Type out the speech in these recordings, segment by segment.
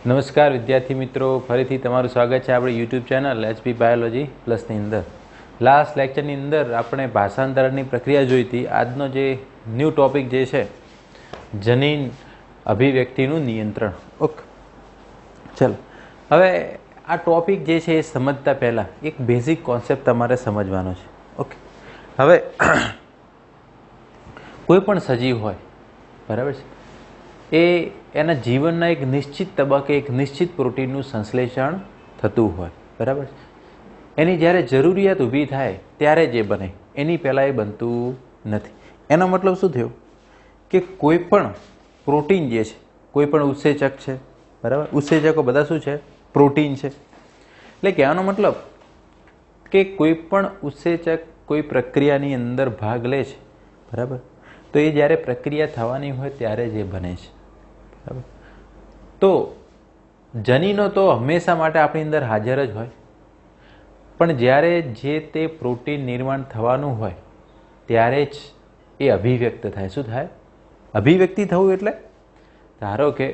નમસ્કાર વિદ્યાર્થી મિત્રો, ફરીથી તમારું સ્વાગત છે આપણી યુટ્યુબ ચેનલ એચપી બાયોલોજી પ્લસની અંદર. લાસ્ટ લેક્ચરની અંદર આપણે ભાષાંતરણની પ્રક્રિયા જોઈ હતી. આજનો જે ન્યૂ ટોપિક જે છે જનીન અભિવ્યક્તિનું નિયંત્રણ. ઓકે, ચલો હવે આ ટોપિક જે છે એ સમજતા પહેલાં એક બેઝિક કોન્સેપ્ટ તમારે સમજવાનો છે. ઓકે, હવે કોઈ પણ સજીવ હોય, બરાબર છે, એ એના જીવનના એક નિશ્ચિત તબક્કે એક નિશ્ચિત પ્રોટીનનું સંશ્લેષણ થતું હોય, બરાબર. એની જ્યારે જરૂરિયાત ઊભી થાય ત્યારે જ એ બને, એની પહેલાં એ બનતું નથી. એનો મતલબ શું થયો કે કોઈ પણ પ્રોટીન જે છે, કોઈ પણ ઉત્સેચક છે, બરાબર, ઉત્સેચકો બધા શું છે? પ્રોટીન છે. એટલે કહેવાનો મતલબ કે કોઈ પણ ઉત્સેચક કોઈ પ્રક્રિયાની અંદર ભાગ લે છે, બરાબર, તો એ જ્યારે પ્રક્રિયા થવાની હોય ત્યારે જ એ બને છે. બરાબર. તો જનીનો તો હંમેશા માટે આપણી અંદર હાજર જ હોય, પણ જ્યારે જે તે પ્રોટીન નિર્માણ થવાનું હોય ત્યારે જ એ અભિવ્યક્ત થાય. શું થાય? અભિવ્યક્તિ થવું એટલે ધારો કે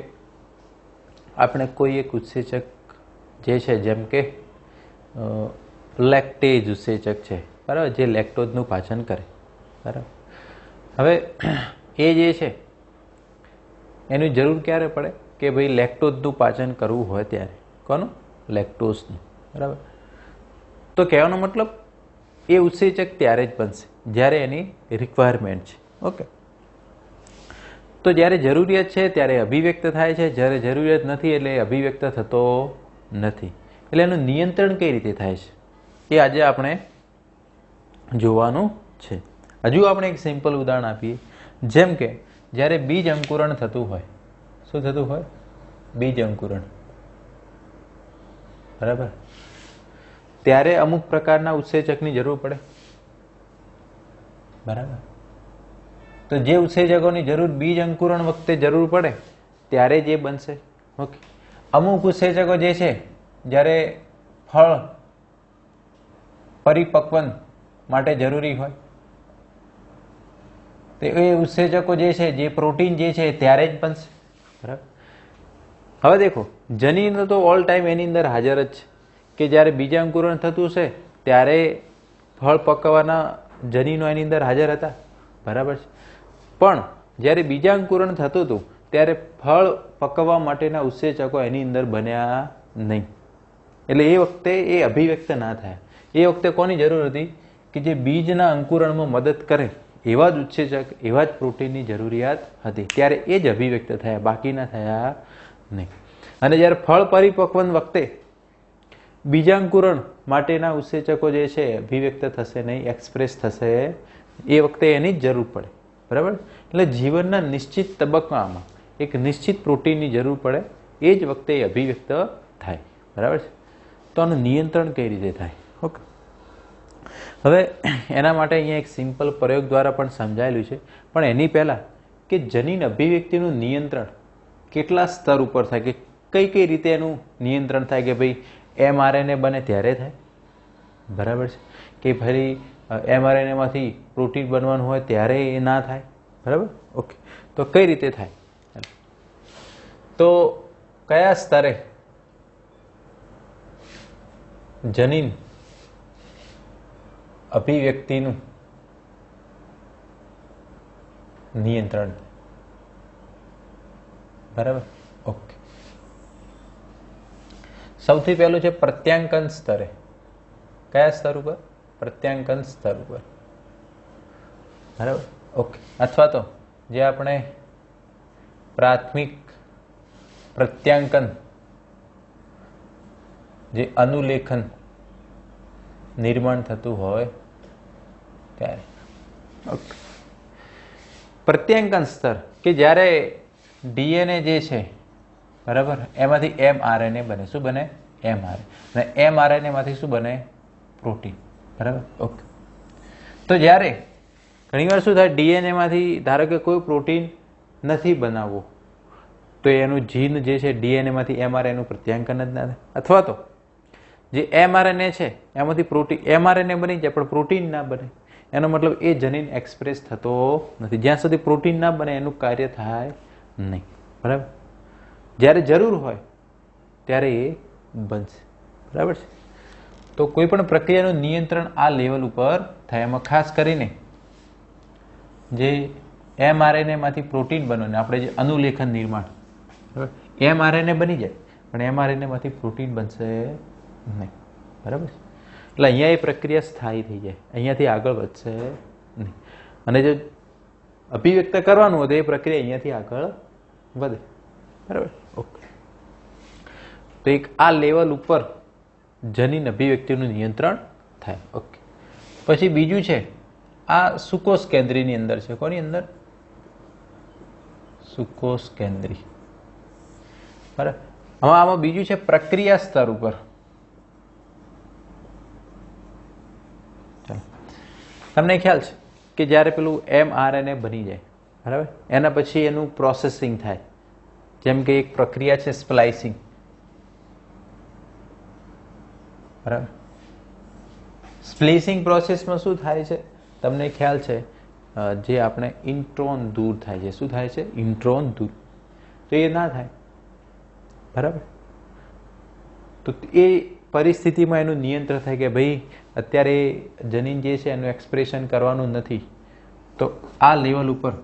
આપણે કોઈ એક ઉત્સેચક જે છે, જેમ કે લેક્ટેજ ઉત્સેચક છે, બરાબર, જે લેક્ટોઝનું પાચન કરે, બરાબર. હવે એ જે છે એની જરૂર ક્યારે પડે કે ભાઈ લેક્ટોઝનું પાચન કરવું હોય ત્યારે. કોનું? લેક્ટોઝનું, બરાબર. તો કહેવાનો મતલબ એ ઉત્સેચક ત્યારે જ બનશે જ્યારે એની રિક્વાયરમેન્ટ છે. ઓકે, તો જ્યારે જરૂરિયાત છે ત્યારે અભિવ્યક્ત થાય છે, જ્યારે જરૂરિયાત નથી એટલે અભિવ્યક્ત થતો નથી. એટલે એનું નિયંત્રણ કઈ રીતે થાય છે એ આજે આપણે જોવાનું છે. હજુ આપણે એક સિમ્પલ ઉદાહરણ આપીએ. જેમ કે જ્યારે બીજ અંકુરણ થતું હોય, શું થતું હોય? બીજ અંકુરણ, બરાબર, ત્યારે અમુક પ્રકારના ઉત્સેચકની જરૂર પડે, બરાબર. તો જે ઉત્સેચકોની જરૂર બીજ અંકુરણ વખતે જરૂર પડે ત્યારે જ એ બનશે. ઓકે, અમુક ઉત્સેચકો જે છે જ્યારે ફળ પરિપક્વન માટે જરૂરી હોય તો એ ઉત્સેચકો જે છે, જે પ્રોટીન જે છે ત્યારે જ બનશે, બરાબર. હવે દેખો, જનીન તો ઓલ ટાઈમ એની અંદર હાજર જ છે કે જ્યારે બીજાંકુરણ થતું છે ત્યારે ફળ પકવવાના જનીનો એની અંદર હાજર હતા, બરાબર છે. પણ જ્યારે બીજાંકુરણ થતું હતું ત્યારે ફળ પકવવા માટેના ઉત્સેચકો એની અંદર બન્યા નહીં. એટલે એ વખતે એ અભિવ્યક્ત ના થયા. એ વખતે કોની જરૂર હતી? કે જે બીજના અંકુરણમાં મદદ કરે એવા જ ઉત્સેચક, એવા જ પ્રોટીનની જરૂરિયાત હતી, ત્યારે એ જ અભિવ્યક્ત થયા, બાકીના થયા નહીં. અને જ્યારે ફળ પરિપક્વન વખતે બીજાંકુરણ માટેના ઉત્સેચકો જે છે અભિવ્યક્ત થશે નહીં, એક્સપ્રેસ થશે, એ વખતે એની જ જરૂર પડે, બરાબર. એટલે જીવનના નિશ્ચિત તબક્કામાં એક નિશ્ચિત પ્રોટીનની જરૂર પડે, એ જ વખતે એ અભિવ્યક્ત થાય, બરાબર છે. તો આનું નિયંત્રણ કઈ રીતે થાય? ઓકે, હવે એના માટે અહીંયા એક સિમ્પલ પ્રયોગ દ્વારા પણ સમજાયેલું છે. પણ એની પહેલાં કે જનીન અભિવ્યક્તિનું નિયંત્રણ કેટલા સ્તર ઉપર થાય, કે કઈ કઈ રીતે એનું નિયંત્રણ થાય, કે ભાઈ mRNA બને ત્યારે થાય, બરાબર છે, કે ફરી mRNAમાંથી પ્રોટીન બનવાનું હોય ત્યારે એ ના થાય, બરાબર. ઓકે, તો કઈ રીતે થાય? તો કયા સ્તરે જનીન અભિવ્યક્તિનું નિયંત્રણ, બરાબર. ઓકે, સૌથી પહેલું છે પ્રત્યાંકન સ્તરે. કયા સ્તર ઉપર? પ્રત્યાંકન સ્તર ઉપર, બરાબર. ઓકે, અથવા તો જે આપણે પ્રાથમિક પ્રત્યાંકન, જે અનુલેખન નિર્માણ થતું હોય ત્યારે. ઓકે, પ્રત્યાંકન સ્તર કે જ્યારે ડીએનએ જે છે, બરાબર, એમાંથી mRNA બને. શું બને? mRNA. અને mRNA માંથી શું બને? પ્રોટીન, બરાબર. ઓકે, તો જ્યારે ઘણીવાર શું થાય, ડીએનએ માંથી ધારો કે કોઈ પ્રોટીન નથી બનાવવો તો એનું જીન જે છે ડીએનએ માંથી mRNA નું પ્રત્યાંકન જ ના થાય. અથવા તો જે mRNA છે એમાંથી પ્રોટીન, mRNA બની જાય પણ પ્રોટીન ના બને. એનો મતલબ એ જનીન એક્સપ્રેસ થતો નથી. જ્યાં સુધી પ્રોટીન ના બને એનું કાર્ય થાય નહીં, બરાબર. જ્યારે જરૂર હોય ત્યારે એ બનશે. બરાબર છે. તો કોઈ પણ પ્રક્રિયાનું નિયંત્રણ આ લેવલ ઉપર થાય. એમાં ખાસ કરીને જે mRNA માંથી પ્રોટીન બનવાનું, આપણે જે અનુલેખન નિર્માણ, બરાબર, mRNA બની જાય પણ mRNA માંથી પ્રોટીન બનશે નહીં. બરાબર છે. એટલે અહીંયા એ પ્રક્રિયા સ્થાયી થઈ જાય, અહીંયાથી આગળ વધશે નહીં. અને જો અભિવ્યક્ત કરવાનું હોય તો એ પ્રક્રિયા અહીંયાથી આગળ વધે. બરાબર. ઓકે. તો એક આ લેવલ ઉપર જનીન અભિવ્યક્તિનું નિયંત્રણ થાય. ઓકે. પછી બીજું છે આ સુકોષ કેન્દ્રીની અંદર છે. કોની અંદર? સુકોષ કેન્દ્રી. બરાબર. હવે આમાં બીજું છે પ્રક્રિયા સ્તર ઉપર. તમને ખ્યાલ છે કે જ્યારે પેલું mRNA બની જાય, બરાબર, એના પછી એનું પ્રોસેસિંગ થાય. જેમ કે એક પ્રક્રિયા છે સ્પ્લાઇસિંગ. બરાબર. સ્પ્લિસિંગ પ્રોસેસમાં શું થાય છે તમને ખ્યાલ છે? જે આપણે ઇન્ટ્રોન દૂર થાય છે. શું થાય છે? ઇન્ટ્રોન દૂર. તો એ ના થાય. બરાબર. તો એ પરિસ્થિતિમાં એનું નિયંત્રણ થાય કે ભાઈ અત્યારે જનીન જે છે એનું એક્સપ્રેશન કરવાનું નથી, તો આ લેવલ ઉપર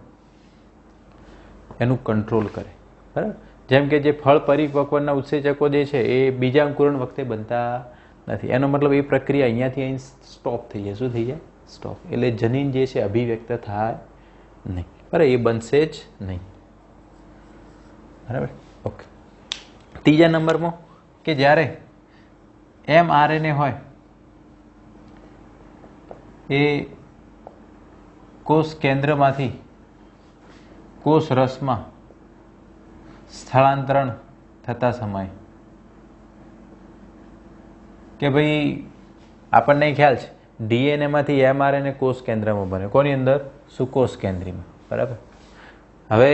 એનું કંટ્રોલ કરે. બરાબર. જેમ કે જે ફળ પરિપક્વના ઉત્સેચકો જે છે એ બીજાંકુરણ વખતે બનતા નથી. એનો મતલબ એ પ્રક્રિયા અહીંયાથી અહીં સ્ટોપ થઈ જાય. શું થઈ જાય? સ્ટોપ. એટલે જનીન જે છે અભિવ્યક્ત થાય નહીં. બરાબર. એ બનશે જ નહીં. બરાબર. ઓકે. ત્રીજા નંબરમાં કે જ્યારે mRNA હોય એ કોષ કેન્દ્રમાંથી કોષ રસમાં સ્થળાંતરણ થતા સમયે કે ભાઈ આપણને ખ્યાલ છે DNA માંથી mRNA કોષ કેન્દ્રમાં બને. કોની અંદર? સુકોષ કેન્દ્રીમાં. બરાબર. હવે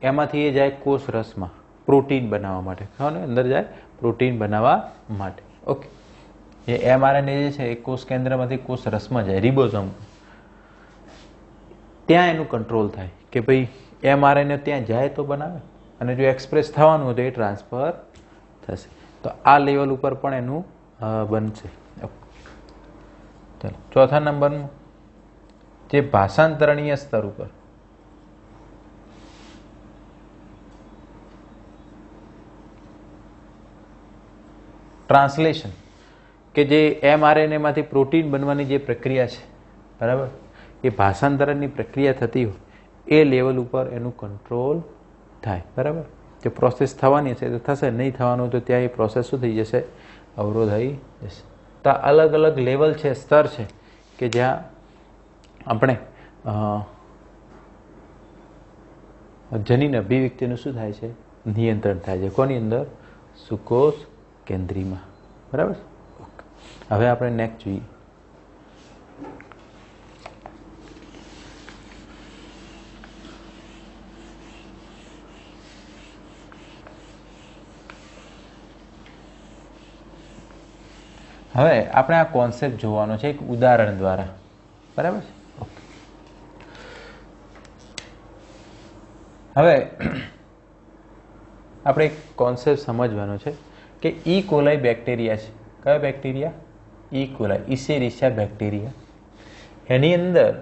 એમાંથી એ જાય કોષ રસમાં પ્રોટીન બનાવવા માટે. અંદર જાય પ્રોટીન બનાવવા માટે. ઓકે. એ mRNA જે છે એ કોષ કેન્દ્રમાંથી કોષ રસમાં જાય, રિબોઝોમ. ત્યાં એનું કંટ્રોલ થાય કે ભાઈ mRNA ત્યાં જાય તો બનાવે, અને જો એક્સપ્રેસ થવાનું હોય તો એ ટ્રાન્સફર થશે. તો આ લેવલ ઉપર પણ એનું બનશે. ચાલો ચોથા નંબરનું જે ભાષાંતરણીય સ્તર ઉપર ટ્રાન્સલેશન, કે જે mRNA માંથી પ્રોટીન બનવાની જે પ્રક્રિયા છે, બરાબર, એ ભાષાંતરણની પ્રક્રિયા થતી હોય એ લેવલ ઉપર એનું કંટ્રોલ થાય. બરાબર. જે પ્રોસેસ થવાની છે તો થશે, નહીં થવાનું તો ત્યાં એ પ્રોસેસ શું થઈ જશે? અવરોધ થઈ જશે. તો અલગ અલગ લેવલ છે, સ્તર છે કે જ્યાં આપણે જનીન અભિવ્યક્તિનું શું થાય છે? નિયંત્રણ થાય છે. કોની અંદર? સુકોષ કેન્દ્રીમાં. બરાબર. હવે આપણે નેક્સ્ટ જોઈએ. હવે આપણે આ કોન્સેપ્ટ જોવાનો છે એક ઉદાહરણ દ્વારા. બરાબર છે. ઓકે. હવે આપણે એક કોન્સેપ્ટ સમજવાનો છે કે ઈ કોલાઈ બેક્ટેરિયા છે. કયો બેક્ટેરિયા? ઈ કોલાઈ, ઇસેરિશિયા બેક્ટેરિયા. એની અંદર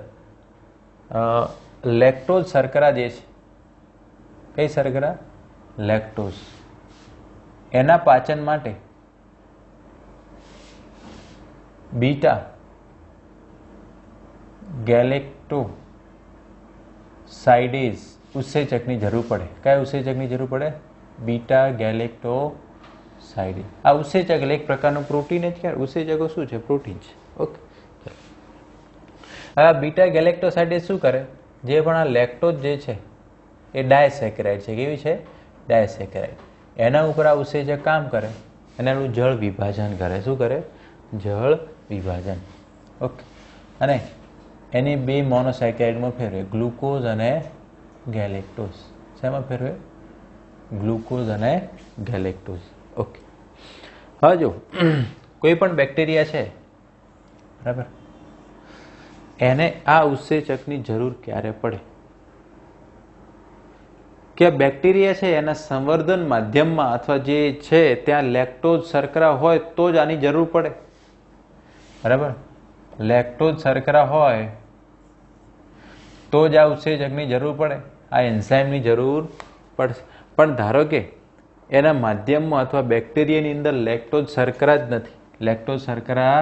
લેક્ટોઝ શર્કરા જે છે, કઈ શર્કરા? લેક્ટોઝ. એના પાચન માટે બીટા ગેલેક્ટોસાઇડેઝ ઉત્સેચકની જરૂર પડે. કયા ઉત્સેચકની જરૂર પડે? બીટા ગેલેક્ટોસાઇડેઝ. આ ઉત્સેચક એટલે એક પ્રકારનું પ્રોટીન જ કહેવાય. ઉત્સેચકો શું છે? પ્રોટીન છે. ઓકે. આ બીટા ગેલેક્ટોસાઇડેઝ શું કરે? જે પણ આ લેક્ટોઝ જે છે એ ડાયસેકેરાઇડ છે. કેવી છે? ડાયસેકેરાઇડ. એના ઉપર આ ઉત્સેચક કામ કરે અને એનું જળ વિભાજન કરે. શું કરે? જળ વિભાજન. ઓકે. અને એની બે મોનોસાયકેરાઇડમાં ફેરવે, ગ્લુકોઝ અને ગેલેક્ટોઝ. શેમાં ફેરવે? ગ્લુકોઝ અને ગેલેક્ટોઝ. ઓકે. હવે જો કોઈ પણ બેક્ટેરિયા છે, બરાબર, એને આ ઉત્સેચકની જરૂર ક્યારે પડે? કે આ બેક્ટેરિયા છે એના સંવર્ધન માધ્યમમાં અથવા જે છે ત્યાં લેક્ટોઝ શર્કરા હોય તો જ આની જરૂર પડે, બરાબર. લેક્ટોઝ શર્કરા હોય તો જ આ ઉત્સેચકની જરૂર પડે, આ એન્ઝાઇમની જરૂર પડશે. પણ ધારો કે એના માધ્યમમાં અથવા બેક્ટેરિયાની અંદર લેક્ટોઝ શર્કરા જ નથી, લેક્ટોઝ શર્કરા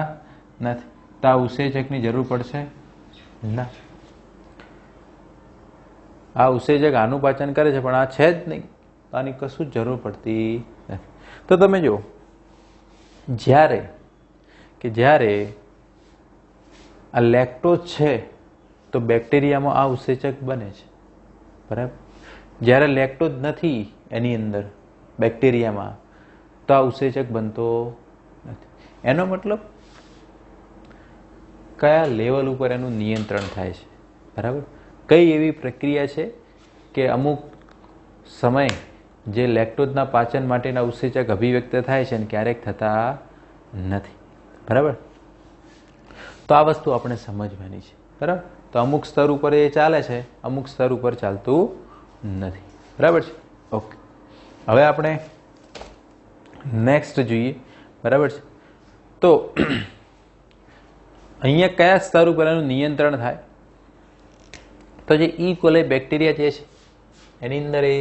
નથી, તો આ ઉત્સેચકની જરૂર પડશે ના. આ ઉત્સેચક આનું પાચન કરે છે પણ આ છે જ નહીં, આની કશું જ જરૂર પડતી નથી. તો તમે જુઓ, જ્યારે આ લેક્ટોઝ છે તો બેક્ટેરિયામાં આ ઉત્સેચક બને છે, બરાબર. જ્યારે લેક્ટોઝ નથી એની અંદર બેક્ટેરિયામાં તો આ ઉત્સેચક બનતો નથી. એનો મતલબ કયા લેવલ ઉપર એનું નિયંત્રણ થાય છે, બરાબર. કઈ એવી પ્રક્રિયા છે કે અમુક સમય જે લેક્ટોઝના પાચન માટેના ઉત્સેચક અભિવ્યક્ત થાય છે અને ક્યારેક થતા નથી, બરાબર. તો આ વસ્તુ આપણે સમજવાની છે, બરાબર. તો અમુક સ્તર ઉપર એ ચાલે છે, અમુક સ્તર ઉપર ચાલતું નથી, બરાબર છે. ઓકે, હવે આપણે નેક્સ્ટ જોઈએ, બરાબર છે. તો અહીંયા કયા સ્તર ઉપર એનું નિયંત્રણ થાય? તો જે ઈ કોલાઈ બેક્ટેરિયા જે છે એની અંદર એ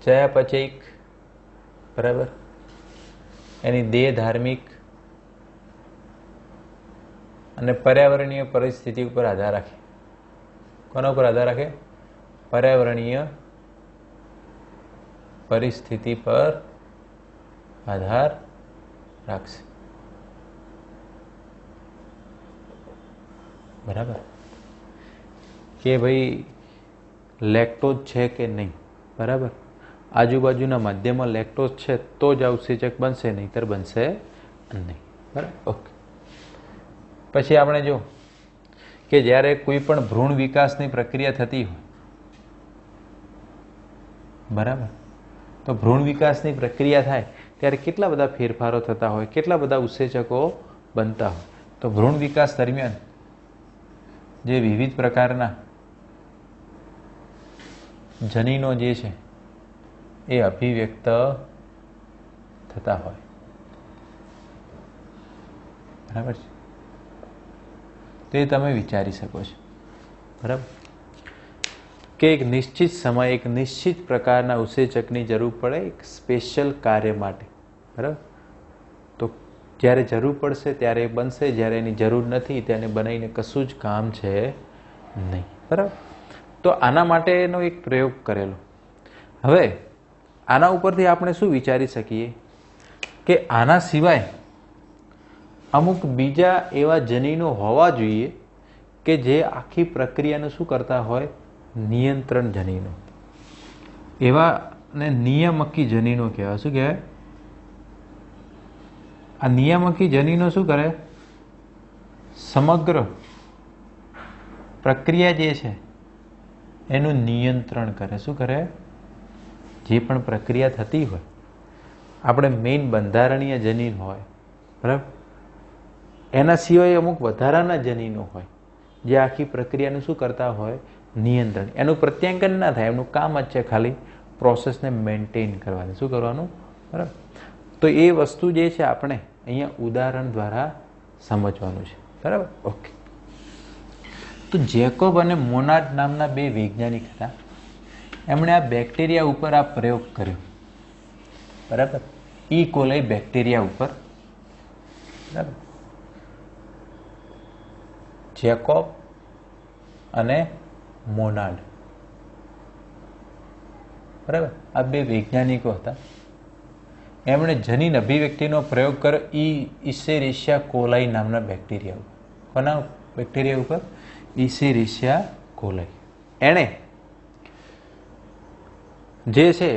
ચયાપચયિક, બરાબર, એની દેહ ધાર્મિક અને પર્યાવરણીય પરિસ્થિતિ ઉપર આધાર રાખે. કોના ઉપર આધાર રાખે? પર્યાવરણીય પરિસ્થિતિ પર આધાર રાખશે, બરાબર. કે ભાઈ લેક્ટોઝ છે કે નહીં, બરાબર. આજુબાજુના માધ્યમમાં લેક્ટોઝ છે તો જ આ ઉત્સેચક બનશે, નહીંતર બનશે નહીં, બરાબર. ઓકે, પછી આપણે જો કે જ્યારે કોઈ પણ ભ્રૂણ વિકાસની પ્રક્રિયા થતી હોય, બરાબર, તો ભ્રૂણ વિકાસની પ્રક્રિયા થાય ત્યારે કેટલા બધા ફેરફારો થતા હોય, કેટલા બધા ઉત્સેચકો બનતા હોય. તો ભ્રૂણ વિકાસ દરમિયાન જે વિવિધ પ્રકારના જનીનો જે છે એ અભિવ્યક્ત થતા હોય, બરાબર છે. તો એ તમે વિચારી શકો છો, બરાબર, કે એક નિશ્ચિત સમય એક નિશ્ચિત પ્રકારના ઉત્સેચકની જરૂર પડે એક સ્પેશિયલ કાર્ય માટે, બરાબર. તો જ્યારે જરૂર પડશે ત્યારે એ બનશે, જ્યારે એની જરૂર નથી ત્યારે બનાવીને કશું જ કામ છે નહીં, બરાબર. તો આના માટેનો એક પ્રયોગ કરેલો. હવે આના ઉપરથી આપણે શું વિચારી શકીએ કે આના સિવાય અમુક બીજા એવા જનીનો હોવા જોઈએ કે જે આખી પ્રક્રિયાને શું કરતા હોય? નિયંત્રણ જનીનો. એવાને નિયામકી જનીનો કહેવાય. શું કહેવાય? આ નિયામકી જનીનો શું કરે? સમગ્ર પ્રક્રિયા જે છે એનું નિયંત્રણ કરે. શું કરે? જે પણ પ્રક્રિયા થતી હોય, આપણે મેઇન બંધારણીય જનીન હોય, બરાબર, એના સિવાય અમુક વધારાના જનીનો હોય જે આખી પ્રક્રિયાનું શું કરતા હોય? નિયંત્રણ. એનું પ્રત્યાંકન ના થાય, એમનું કામ જ છે ખાલી પ્રોસેસને મેન્ટેન કરવાની. શું કરવાનું? બરાબર. તો એ વસ્તુ જે છે આપણે અહીંયા ઉદાહરણ દ્વારા સમજવાનું છે, બરાબર. ઓકે, તો જેકોબ અને મોનાડ નામના બે વૈજ્ઞાનિક હતા. એમણે આ બેક્ટેરિયા ઉપર આ પ્રયોગ કર્યો, બરાબર, ઈ કોલાઈ બેક્ટેરિયા ઉપર, બરાબર. જેકોબ અને મોનાડ, બરાબર, આ બે વૈજ્ઞાનિકો હતા. એમણે જનીન અભિવ્યક્તિનો પ્રયોગ કર્યો ઇસેરિશિયા કોલાઈ નામના બેક્ટેરિયા ઉપર. કોના બેક્ટેરિયા ઉપર? ઇસેરિશિયા કોલાઈ. એણે જે છે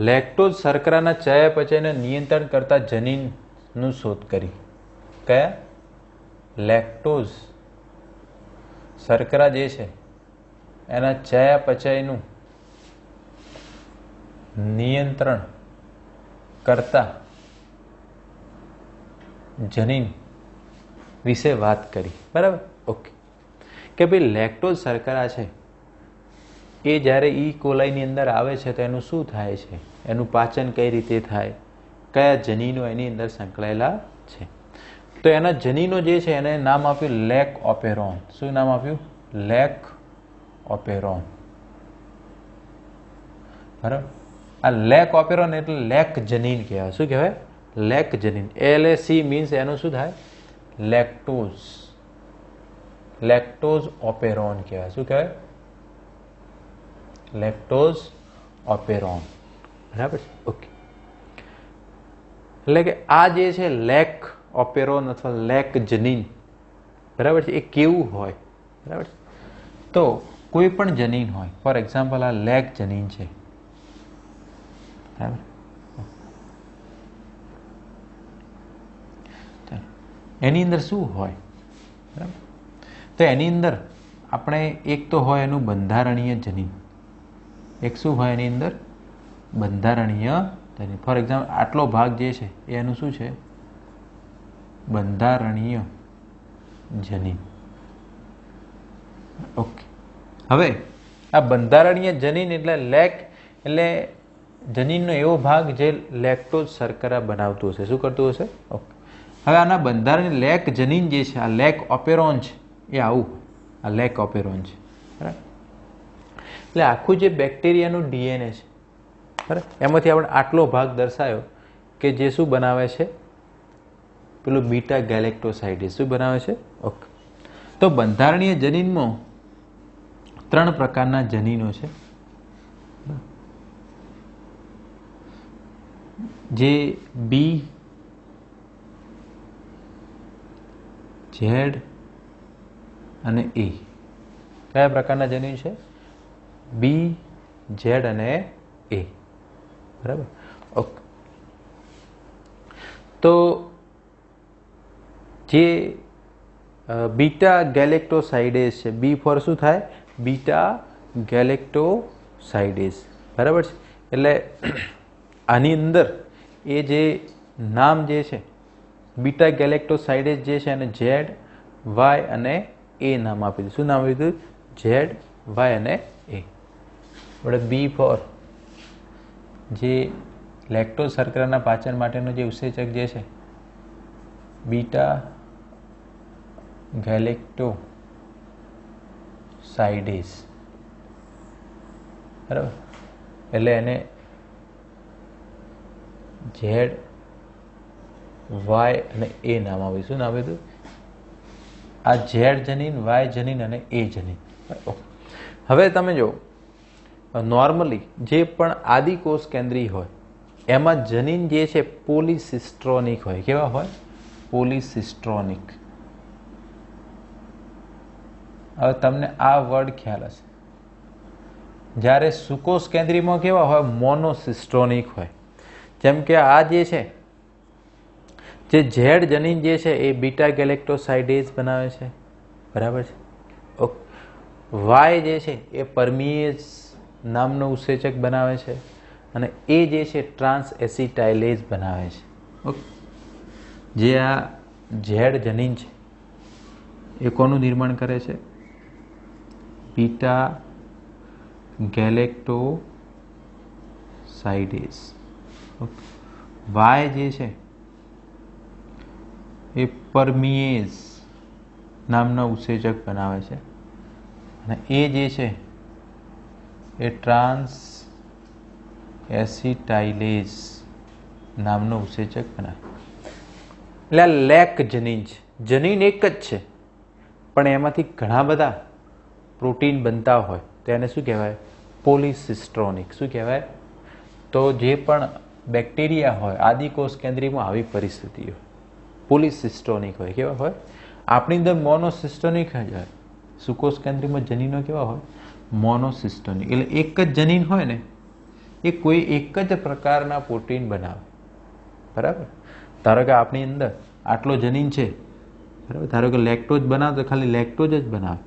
લેક્ટોઝ શર્કરાના ચયાપચયને નિયંત્રણ કરતા જનીનનું શોધ કરી. કયા? લેક્ટોઝ શર્કરા જે છે એના ચયાપચયનું નિયંત્રણ કરતા જનીન વિશે વાત કરી, બરાબર. ઓકે, કે ભાઈ લેક્ટોઝ શર્કરા છે એ જ્યારે ઈ કોલાઈની અંદર આવે છે તો એનું શું થાય છે, એનું પાચન કઈ રીતે થાય, કયા જનીનો એની અંદર સંકળાયેલા છે. તો એના જનીનો જે છે એને નામ આપ્યું લેક ઓપેરોન. શું નામ આપ્યું? લેક ઓપેરોન. બરાબર. આ લેક ઓપેરોન એટલે લેક જનીન કહેવાય. શું કહેવાય? લેક જનીન. LAC મીન્સ એનું શું થાય? લેક્ટોઝ. લેક્ટોઝ ઓપેરોન કહેવાય. શું કહેવાય? લેક્ટોઝ ઓપેરોન. બરાબર. ઓકે. એટલે કે આ જે છે લેક ઓપેરોન અથવા લેક જનીન, બરાબર છે, એ કેવું હોય? બરાબર. તો કોઈ પણ જનીન હોય, ફોર એક્ઝામ્પલ આ લેક જનીન છે, બરાબર, એની અંદર શું હોય? બરાબર. તો એની અંદર આપણે એક તો હોય એનું બંધારણીય જનીન. એક શું હોય એની અંદર? બંધારણીય જનીન. ફોર એક્ઝામ્પલ આટલો ભાગ જે છે એ એનું શું છે? બંધારણીય જનીન. ઓકે. હવે આ બંધારણીય જનીન એટલે લેક એટલે જનીનનો એવો ભાગ જે લેક્ટોઝ શર્કરા બનાવતું હશે. શું કરતું હશે? ઓકે. હવે આના બંધારણ લેક જનીન જે છે, આ લેક ઓપેરોન છે, એ આવું, આ લેક ઓપેરોન છે, બરાબર. એટલે આખું જે બેક્ટેરિયાનું DNA છે, બરાબર, એમાંથી આપણે આટલો ભાગ દર્શાયો કે જે શું બનાવે છે? પેલું બીટા ગેલેક્ટોસાઇડેઝ. શું બનાવે છે? ઓકે. તો બંધારણીય જનીનમાં 3 પ્રકારના જનીનો છે, જે બી, ઝેડ અને એ. કયા પ્રકારના જનીન છે? બી, ઝેડ અને એ. બરાબર. ઓકે. તો જે બીટા ગેલેક્ટોસાઇડેઝ છે, બી ફોર શું થાય? બીટા ગેલેક્ટોસાઇડેઝ. બરાબર છે. એટલે આની અંદર એ જે નામ જે છે બીટા ગેલેક્ટોસાઇડેઝ જે છે એને ઝેડ, વાય અને એ નામ આપી દીધું. શું નામ આપી દીધું? ઝેડ, વાય અને એ. આપણે બી ફોર જે લેક્ટોઝ શર્કરાના પાચન માટેનો જે ઉત્સેચક જે છે બીટા ગેલેક્ટોસાઇડેઝ, બરાબર, એટલે એને ઝેડ, વાય અને એ નામ આપ્યું. શું નામ આપ્યું? આ ઝેડ જનીન, વાય જનીન અને એ જનીન. હવે તમે જો નોર્મલી જે પણ આદિકોષ કેન્દ્રીય હોય એમાં જનીન જે છે પોલિસિસ્ટ્રોનિક હોય. કેવા હોય? પોલિસિસ્ટ્રોનિક. હવે તમને આ વર્ડ ખ્યાલ હશે. જ્યારે સુકોષ કેન્દ્રીયમાં કેવા હોય? મોનોસિસ્ટ્રોનિક હોય. જેમ કે આ જે છે, જે ઝેડ જનીન જે છે એ બીટા ગેલેક્ટોસાઇડેઝ બનાવે છે, બરાબર છે. ઓકે. વાય જે છે એ પરમિએઝ નામનો ઉત્સેચક બનાવે છે અને એ જે છે ટ્રાન્સ એસિટાઇલેઝ બનાવે છે. ઓકે. જે આ ઝેડ જનીન છે એ કોનું નિર્માણ કરે છે? બીટા ગેલેક્ટોસાઇડેઝ. ઓકે. વાય જે છે એ પરમિએઝ નામનો ઉત્સેચક બનાવે છે અને એ જે છે એ ટ્રાન્સ એસિટાઇલેઝ નામનો ઉત્સેચક બનાવે. એટલે આ લેક જનીન છે. જનીન એક જ છે પણ એમાંથી ઘણા બધા પ્રોટીન બનતા હોય તો એને શું કહેવાય? પોલિસિસ્ટ્રોનિક. શું કહેવાય? તો જે પણ બેક્ટેરિયા હોય આદિકોષ કેન્દ્રીયમાં આવી પરિસ્થિતિ હોય પોલિસિસ્ટ્રોનિક હોય. કેવા હોય? આપણી અંદર મોનોસિસ્ટોનિક જ હોય. સુકોષ કેન્દ્રીયમાં જનીનો કેવા હોય? મોનોસિસ્ટોનિક. એટલે એક જ જનીન હોય ને એ કોઈ એક જ પ્રકારના પ્રોટીન બનાવે. બરાબર. ધારો કે આપણી અંદર આટલો જનીન છે, બરાબર, ધારો કે લેક્ટોઝ બનાવે તો ખાલી લેક્ટોઝ જ બનાવે,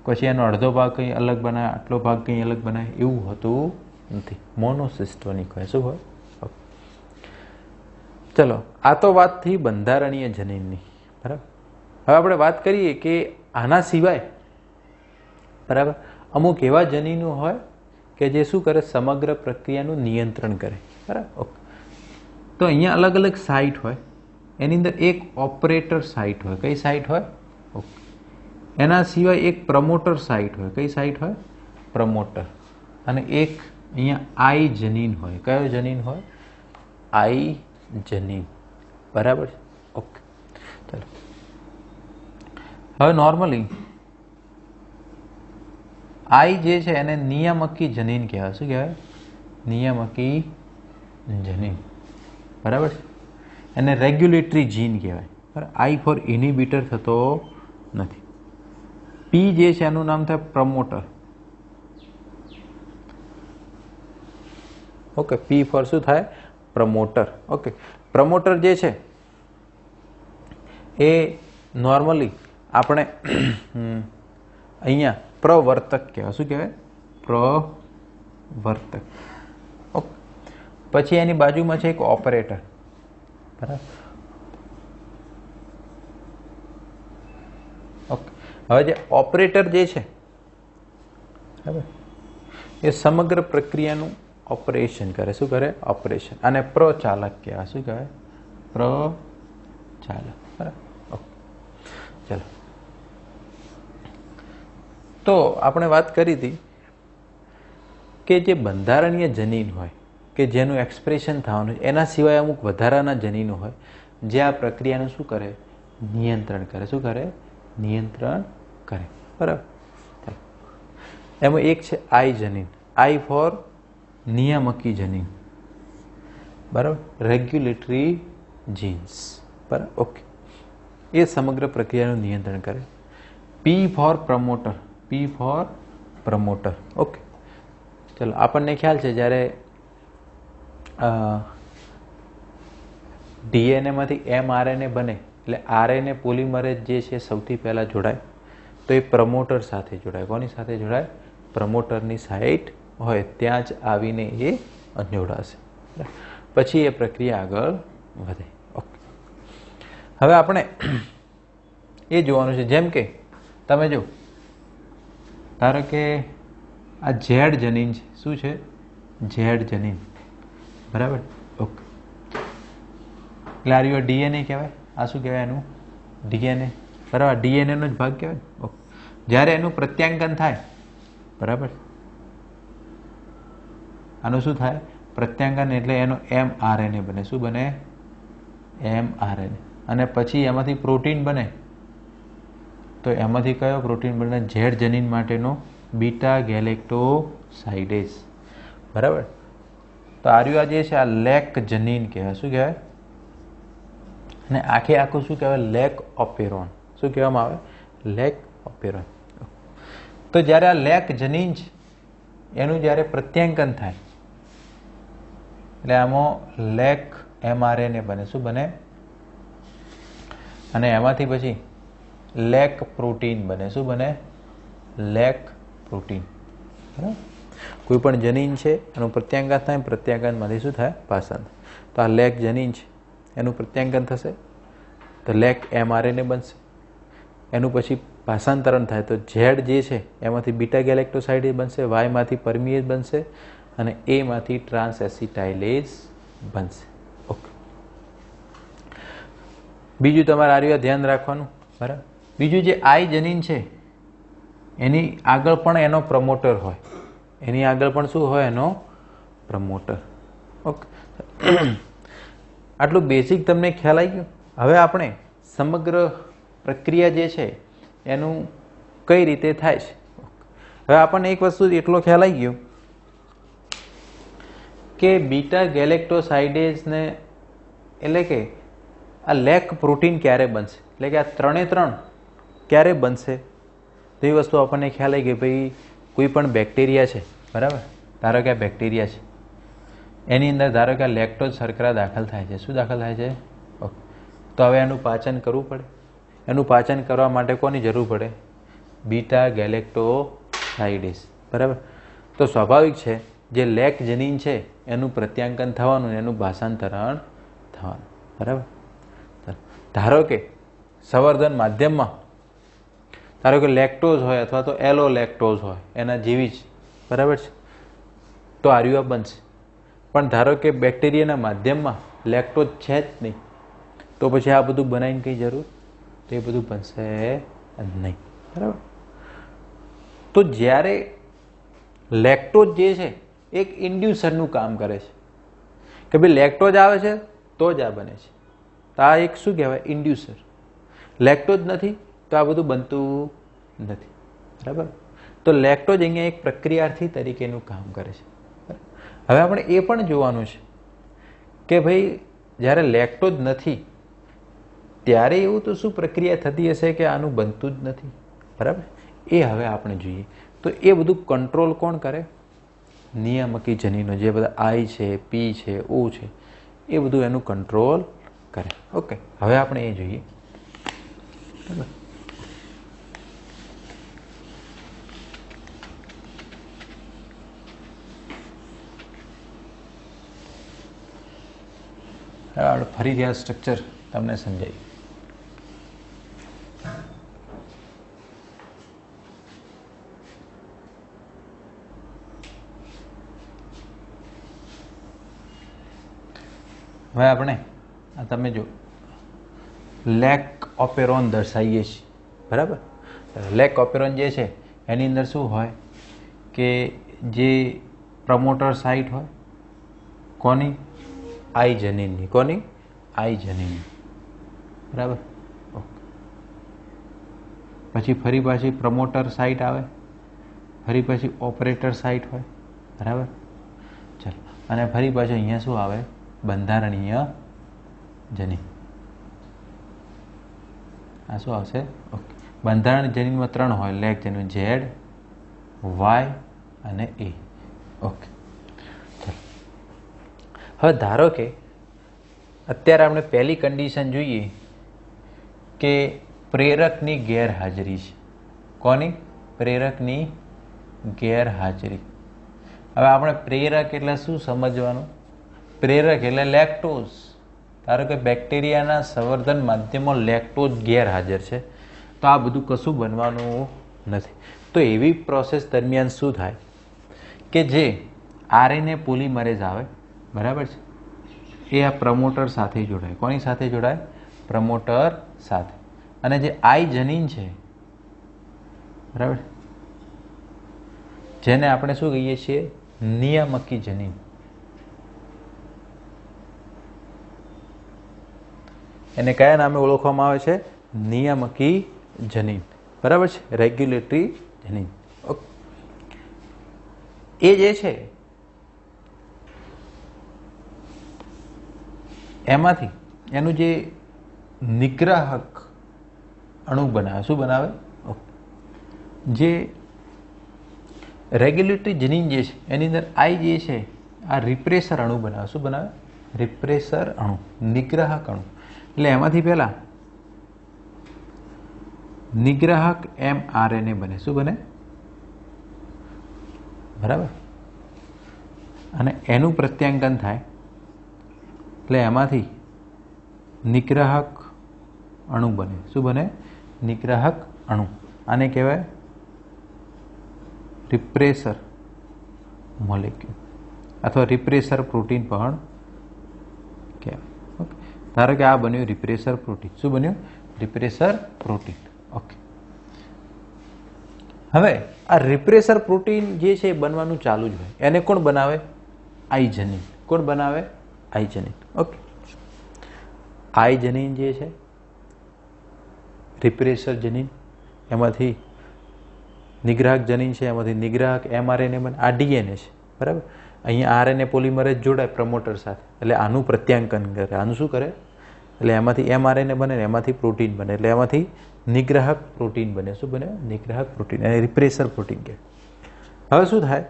પછી એનો અડધો ભાગ કંઈ અલગ બનાવે, આટલો ભાગ કંઈ અલગ બનાવે, એવું હોતું નથી. મોનોસિસ્ટોનિક હોય. શું હોય? ચલો, આ તો વાત થઈ બંધારણીય જનીનની. બરાબર. હવે આપણે વાત કરીએ કે આના સિવાય, બરાબર, અમુક એવા જનીનો હોય કે જે શું કરે, સમગ્ર પ્રક્રિયાનું નિયંત્રણ કરે. બરાબર. ઓકે. તો અહીંયા અલગ અલગ સાઇટ હોય, એની અંદર એક ઓપરેટર સાઇટ હોય. કઈ સાઇટ હોય? ઓકે. એના સિવાય એક પ્રમોટર સાઇટ હોય. કઈ સાઇટ હોય? પ્રમોટર. અને એક અહીંયા આઈ જનીન હોય. કયો જનીન હોય? આઈ જનીન. બરાબર. ઓકે. ચાલો હવે નોર્મલી આઈ જે છે એને નિયામકી જનીન કહેવાય. શું કહેવાય? નિયામકી જનીન. બરાબર છે. એને રેગ્યુલેટરી જીન કહેવાય. બરાબર. આઈ ફોર ઇનિબિટર થતો નથી. પી જે છે એનું નામ થાય પ્રમોટર. ઓકે. પી ફોર શું થાય? પ્રમોટર. ઓકે. પ્રમોટર જે છે એ નોર્મલી આપણે અહીંયા પ્રવર્તક કહેવાય. શું કહેવાય? પ્રવર્તક. ઓકે. પછી એની બાજુમાં છે એક ઓપરેટર. બરાબર. ઓકે. હવે જે ઓપરેટર જે છે, બરાબર, એ સમગ્ર પ્રક્રિયાનું ઓપરેશન કરે. શું કરે? ઓપરેશન. અને પ્રચાલક કહેવાય. શું કહેવાય? પ્રચાલક. બરાબર. ઓકે. ચાલો, તો આપણે વાત કરી હતી કે જે બંધારણીય જનીન હોય કે જેનું એક્સપ્રેશન થવાનું છે, એના સિવાય અમુક વધારાના જનીનો હોય જે આ પ્રક્રિયાનું શું કરે? નિયંત્રણ કરે. શું કરે? નિયંત્રણ કરે. બરાબર. એમાં એક છે આઈ જનીન. આઈ ફોર નિયામકી જનીન. બરાબર. Regulatory jeans. બરાબર. ઓકે. એ સમગ્ર પ્રક્રિયાનું નિયંત્રણ કરે. P four promoter. P four promoter. Okay. ચલો, આપણને ખ્યાલ છે જ્યારે ડીએનએમાંથી એમઆરએનએ બને એટલે આરએનએ પોલિમરેઝ જે છે સૌથી પહેલાં જોડાય તો એ પ્રમોટર સાથે જોડાય. કોની સાથે જોડાય? પ્રમોટરની સાઇટ હોય ત્યાં જ આવીને એ જોડાશે. પછી એ પ્રક્રિયા આગળ વધે. ઓકે. હવે આપણે એ જોવાનું છે, જેમ કે તમે જો, ધારો કે આ ઝેડ જનીન છે. શું છે? ઝેડ જનીન. બરાબર. ઓકે. એટલે આ ડીએનએ કહેવાય. આ શું કહેવાય? એનું ડીએનએ. બરાબર. ડીએનએનો જ ભાગ કહેવાય. ઓકે. જ્યારે એનું પ્રત્યાંકન થાય, બરાબર, આનું શું થાય? પ્રત્યાંકન. એટલે એનો એમઆરએનએ બને. શું બને? એમઆરએનએ. અને પછી એમાંથી પ્રોટીન બને તો એમાંથી કયો પ્રોટીન બને? ઝેડ જનીન માટેનો બીટા ગેલેક્ટોસાઇડેઝ. બરાબર. તો આર્યું જે છે આ લેક જનીન કહેવાય. શું કહેવાય? અને આખે આખું શું કહેવાય? લેક ઓપેરોન. શું કહેવામાં આવે? લેક ઓપેરોન. તો જ્યારે આ લેક જનીન છે એનું જ્યારે પ્રત્યાંકન થાય એટલે આમાં લેક એમઆરએનએ બને. શું બને? અને એમાંથી પછી લેક પ્રોટીન બને. શું બને? Lake protein. બરાબર. કોઈ પણ જનીન છે એનું પ્રત્યાંકન થાય, પ્રત્યાંકનમાંથી શું થાય? પાસન. તો આ લેક જનીન છે એનું પ્રત્યાંકન થશે તો લેક એમઆરએનએ બનશે. એનું પછી ભાષાંતરણ થાય તો ઝેડ જે છે એમાંથી બીટા ગેલેક્ટોસાઇડ બનશે, વાયમાંથી પરમિએઝ બનશે અને એમાંથી ટ્રાન્સ એસિટાઇલેઝ બનશે. ઓકે. બીજું તમારે આ ધ્યાન રાખવાનું. બરાબર. બીજું જે આઈ જનીન છે એની આગળ પણ એનો પ્રમોટર હોય. એની આગળ પણ શું હોય? એનો પ્રમોટર. ઓકે. આટલું બેઝિક તમને ખ્યાલ આવી ગયો. હવે આપણે સમગ્ર પ્રક્રિયા જે છે એનું કઈ રીતે થાય છે. હવે આપણને એક વસ્તુ એટલો ખ્યાલ આવી ગયો કે બીટા ગેલેક્ટોસાઇડેઝને એટલે કે આ લેક પ્રોટીન ક્યારે બનશે, એટલે કે આ 3 ક્યારે બનશે તો એ વસ્તુ આપણને ખ્યાલ આવી ગઈ. ભાઈ કોઈ પણ બેક્ટેરિયા છે, બરાબર, ધારો કે આ બેક્ટેરિયા છે એની અંદર ધારો કે આ લેક્ટોઝ શર્કરા દાખલ થાય છે. શું દાખલ થાય છે? ઓકે. તો હવે એનું પાચન કરવું પડે. એનું પાચન કરવા માટે કોની જરૂર પડે? બીટા ગેલેક્ટોસાઇડેઝ. બરાબર. તો સ્વાભાવિક છે જે લેક જનીન છે એનું પ્રત્યાંકન થવાનું, એનું ભાષાંતરણ થવાનું. બરાબર. ધારો કે સંવર્ધન માધ્યમમાં ધારો કે લેક્ટોઝ હોય અથવા તો એલો લેક્ટોઝ હોય એના જેવી જ, બરાબર છે, તો આર્યુઆ બનશે. પણ ધારો કે બેક્ટેરિયાના માધ્યમમાં લેક્ટોઝ છે જ નહીં, તો પછી આ બધું બનાવીને કંઈ જરૂર, તો એ બધું બનશે નહીં. બરાબર. તો જ્યારે લેક્ટોઝ જે છે એક ઇન્ડ્યુસરનું કામ કરે છે કે ભાઈ લેક્ટોઝ આવે છે તો જ આ બને છે, તો આ એક શું કહેવાય, ઇન્ડ્યુસર. લેક્ટોઝ નથી તો આ બધું બનતું નથી. બરાબર. તો લેક્ટોઝ અહીંયા એક પ્રક્રિયાર્થી તરીકેનું કામ કરે છે. હવે આપણે એ પણ જોવાનું છે કે ભાઈ જ્યારે લેક્ટોઝ નથી ત્યારે એવું તો શું પ્રક્રિયા થતી હશે કે આનું બનતું જ નથી. બરાબર. એ હવે આપણે જોઈએ. તો એ બધું કંટ્રોલ કોણ કરે? નિયામકી જનીનો, જે બધા આઈ છે, પી છે, ઓ છે, એ બધું એનું કંટ્રોલ કરે. ઓકે, હવે આપણે એ જોઈએ. બરાબર. ફરીથી આ સ્ટ્રક્ચર તમને સમજાય. હવે આપણે આ તમે જો લેક ઓપેરોન દર્શાવીએ છીએ. બરાબર. લેક ઓપેરોન જે છે એની અંદર શું હોય કે જે પ્રમોટર સાઇટ હોય કોની? આઈ જનીનની. કોની? આઈ જનીનની. બરાબર. પછી ફરી પાછી પ્રમોટર સાઇટ આવે, ફરી પછી ઓપરેટર સાઇટ હોય. બરાબર. ચાલો, અને ફરી પાછું અહીંયા શું આવે? બંધારણીય જનીન. આ શું આવશે? ઓકે. બંધારણ જનીનમાં 3 હોય, લેક જનીન, ઝેડ, વાય અને એ. ઓકે. ચાલો, હવે ધારો કે અત્યારે આપણે પહેલી કન્ડિશન જોઈએ કે પ્રેરકની ગેરહાજરી છે. કોની? પ્રેરકની ગેરહાજરી. હવે આપણે પ્રેરક એટલે શું સમજવાનું? પ્રેરક એટલે લેક્ટોઝ. ધારો કે બેક્ટેરિયાના સંવર્ધન માધ્યમમાં લેક્ટોઝ ગેરહાજર છે, તો આ બધું કશું બનવાનું નથી. તો એવી પ્રોસેસ દરમિયાન શું થાય કે જે આરએનએ પોલિમરેઝ આવે, બરાબર છે, એ આ પ્રમોટર સાથે જોડાય. કોની સાથે જોડાય? પ્રમોટર સાથે. અને જે આઈ જનીન છે, બરાબર, જેને આપણે શું કહીએ છીએ? નિયામકી જનીન. એને કયા નામે ઓળખવામાં આવે છે? નિયામકી જનીન. બરાબર છે, રેગ્યુલેટરી જનીન. ઓકે. એ જે છે એમાંથી એનું જે નિગ્રાહક અણુ બનાવે. શું બનાવે? જે રેગ્યુલેટરી જનીન જે છે એની અંદર આઈ જે છે આ રિપ્રેસર અણુ બનાવે. શું બનાવે? રિપ્રેસર અણુ, નિગ્રાહક અણુ. એટલે એમાંથી પહેલા નિગ્રાહક mRNA બને. શું બને? બરાબર. અને એનું પ્રત્યાંકન થાય એટલે એમાંથી નિગ્રાહક અણુ બને. શું બને? નિગ્રાહક અણુ. આને કહેવાય રિપ્રેસર મોલેક્યુલ અથવા રિપ્રેસર પ્રોટીન પણ કહેવાય. ઓકે. ધારો કે આ બન્યું રિપ્રેસર પ્રોટીન. શું બન્યું? રિપ્રેસર પ્રોટીન. ઓકે. હવે આ રિપ્રેસર પ્રોટીન જે છે એ બનવાનું ચાલુ જ હોય. એને કોણ બનાવે? આઈ જનીન. કોણ બનાવે? આઈ જનીન. ઓકે. આઈ જનીન જે છે રિપ્રેસર જનીન, એમાંથી નિગ્રાહક જનીન છે, એમાંથી નિગ્રાહક mRNA બને. આ ડીએનએ છે, બરાબર. અહીંયા આરએનએ પોલિમરેઝ જોડાય પ્રમોટર સાથે, એટલે આનું પ્રત્યાંકન કરે. આનું શું કરે? એટલે એમાંથી mRNA બને, એમાંથી પ્રોટીન બને, એટલે એમાંથી નિગ્રાહક પ્રોટીન બને. શું બને? નિગ્રાહક પ્રોટીન. અને રિપ્રેસર પ્રોટીન કહે. હવે શું થાય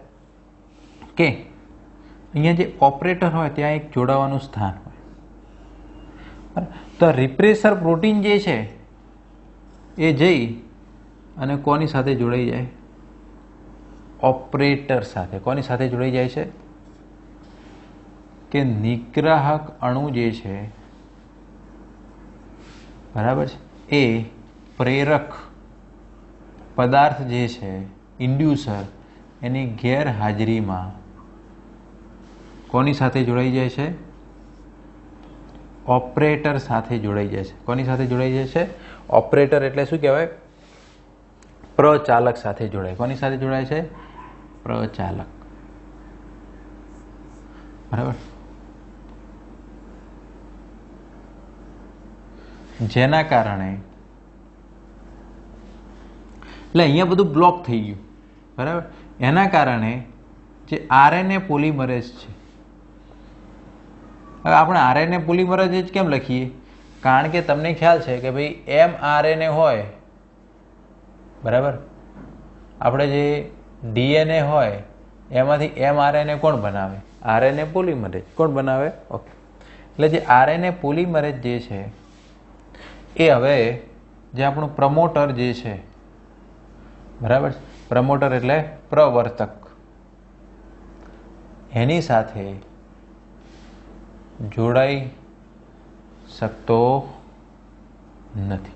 કે અહીંયા જે ઓપરેટર હોય ત્યાં એક જોડાવાનું સ્થાન હોય. તો રિપ્રેસર પ્રોટીન જે છે એ જઈ અને કોની સાથે જોડાઈ જાય? ઓપરેટર સાથે. કોની સાથે જોડાઈ જાય છે? કે નિગ્રાહક અણુ જે છે, બરાબર છે, એ પ્રેરક પદાર્થ જે છે ઇન્ડ્યુસર, એની ગેરહાજરીમાં કોની સાથે જોડાઈ જાય છે? ઓપરેટર સાથે જોડાઈ જાય છે. કોની સાથે જોડાઈ જાય છે? ઓપરેટર એટલે શું કહેવાય? પ્રચાલક સાથે જોડાય. કોની સાથે જોડાય છે? પ્રચાલક. બરાબર. જેના કારણે એટલે અહીંયા બધું બ્લોક થઈ ગયું. બરાબર. એના કારણે જે આરએનએ પોલિમરેઝ છે, હવે આપણે આરએનએ પોલિમરેઝ જ કેમ લખીએ? કારણ કે તમને ખ્યાલ છે કે ભાઈ mRNA હોય, બરાબર, આપણે જે ડીએનએ હોય એમાંથી mRNA કોણ બનાવે? RNA polymerase. કોણ બનાવે? ઓકે. એટલે જે આરએનએ પોલિમરેઝ જે છે એ હવે જે આપણું પ્રમોટર જે છે, બરાબર, પ્રમોટર એટલે પ્રવર્તક, એની સાથે જોડાઈ શકતો નથી.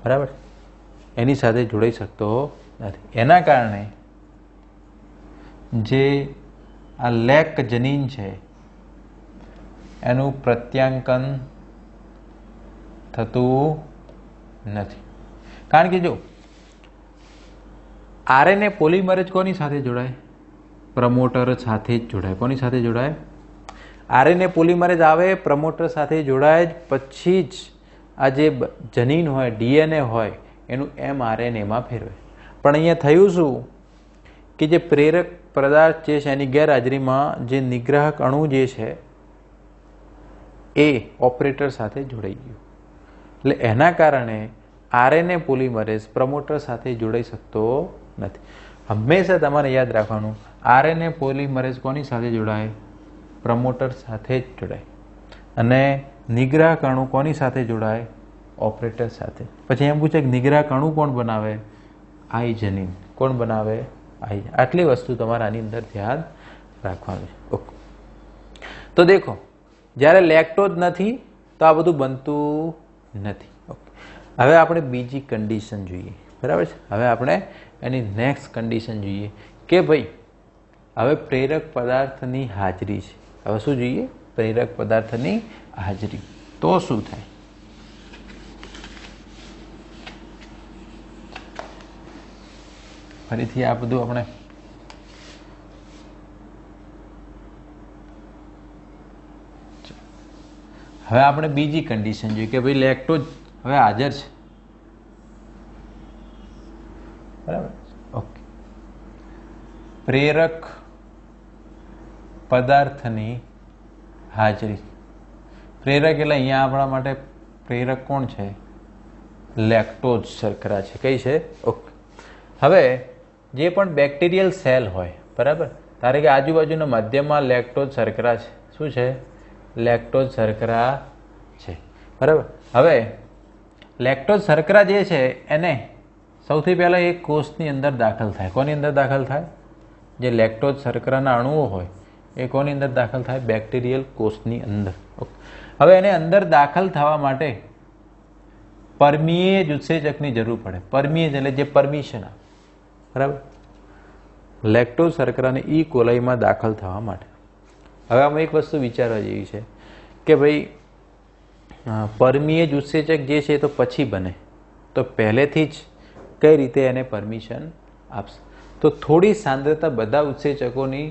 બરાબર. એની સાથે જોડાઈ શકતો નથી. એના કારણે જે આ લેક જનીન છે એનું પ્રત્યાંકન થતું નથી. કારણ કે જો આરએનએ પોલિમરેઝ કોની સાથે જોડાય? પ્રમોટર સાથે જ જોડાય. કોની સાથે જોડાય? આરએનએ પોલિમરેઝ આવે, પ્રમોટર સાથે જોડાય જ પછી જ આ જે જનીન હોય, ડીએનએ હોય, એનું mRNAમાં ફેરવે. પણ અહીંયા થયું શું કે જે પ્રેરક પદાર્થ જે છે એની ગેરહાજરીમાં જે નિગ્રાહક અણુ જે છે એ ઓપરેટર સાથે જોડાઈ ગયું. એટલે એના કારણે આરએનએ પોલિમરેઝ પ્રમોટર સાથે જોડાઈ શકતો નથી. હંમેશા તમારે યાદ રાખવાનું, આરએનએ પોલિમરેઝ કોની સાથે જોડાય? પ્રમોટર સાથે જ જોડાય. અને નિગ્રાહક અણુ કોની સાથે જોડાય? ઓપરેટર સાથે. પછી એમ પૂછે કે નિગ્રાહક અણુ કોણ બનાવે? આઈ જનીન. કોણ બનાવે? આઈ. આટલી વસ્તુ તમારે આની અંદર ધ્યાન રાખવાનું છે. ઓકે. તો દેખો, જ્યારે લેક્ટોઝ નથી તો આ બધું બનતું નથી. ઓકે. હવે આપણે બીજી કન્ડિશન જોઈએ. બરાબર છે. હવે આપણે એની નેક્સ્ટ કન્ડિશન જોઈએ કે ભાઈ હવે પ્રેરક પદાર્થની હાજરી છે. હવે શું જોઈએ? પ્રેરક પદાર્થની હાજરી. તો શું થાય? ફરીથી આ બધું આપણે હવે આપણે બીજી કન્ડિશન જોઈએ કે ભાઈ લેક્ટોઝ હવે હાજર છે. બરાબર. ઓકે. પ્રેરક પદાર્થની હાજરી. પ્રેરક એટલે અહીંયા આપણા માટે પ્રેરક કોણ છે? લેક્ટોઝ શર્કરા છે. કઈ છે? ઓકે. હવે જે પણ બેક્ટેરિયલ સેલ હોય, બરાબર, ધારો કે આજુબાજુના માધ્યમમાં લેક્ટોઝ શર્કરા છે. શું છે? લેક્ટોઝ શર્કરા છે. બરાબર. હવે લેક્ટોઝ શર્કરા જે છે એને સૌથી પહેલાં એક કોષની અંદર દાખલ થાય. કોની અંદર દાખલ થાય? જે લેક્ટોઝ શર્કરાના અણુઓ હોય એ કોની અંદર દાખલ થાય? બેક્ટેરિયલ કોષની અંદર. ઓકે. હવે એને અંદર દાખલ થવા માટે પરમીએજ ઉત્સેચકની જરૂર પડે. પરમીએજ એટલે જે પરમિશન આપે. બરાબર. લેક્ટોઝ શર્કરાને ઈ કોલાઈમાં દાખલ થવા માટે. હવે આમાં એક વસ્તુ વિચારવા જેવી છે કે ભાઈ પરમીએજ ઉત્સેચક જે છે એ તો પછી બને, તો પહેલેથી જ કઈ રીતે એને પરમિશન આપશે? તો થોડી સાંદ્રતા બધા ઉત્સેચકોની